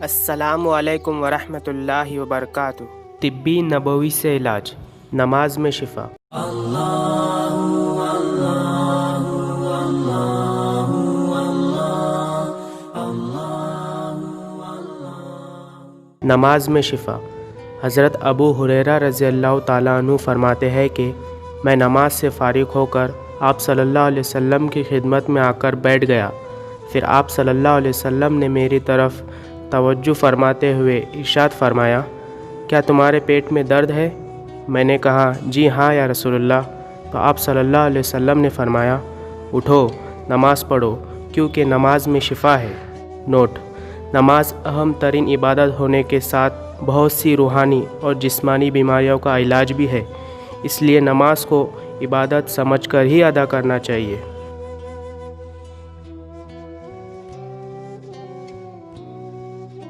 السلام علیکم ورحمۃ اللہ وبرکاتہ۔ طبی نبوی سے علاج، نماز میں شفا۔ نماز میں شفا۔ حضرت ابو ہریرہ رضی اللہ تعالیٰ عنہ فرماتے ہیں کہ میں نماز سے فارغ ہو کر آپ صلی اللہ علیہ وسلم کی خدمت میں آ کر بیٹھ گیا۔ پھر آپ صلی اللہ علیہ وسلم نے میری طرف توجہ فرماتے ہوئے ارشاد فرمایا، کیا تمہارے پیٹ میں درد ہے؟ میں نے کہا، جی ہاں یا رسول اللہ۔ تو آپ صلی اللہ علیہ وسلم نے فرمایا، اٹھو، نماز پڑھو، کیونکہ نماز میں شفا ہے۔ نوٹ: نماز اہم ترین عبادت ہونے کے ساتھ بہت سی روحانی اور جسمانی بیماریوں کا علاج بھی ہے، اس لیے نماز کو عبادت سمجھ کر ہی ادا کرنا چاہیے۔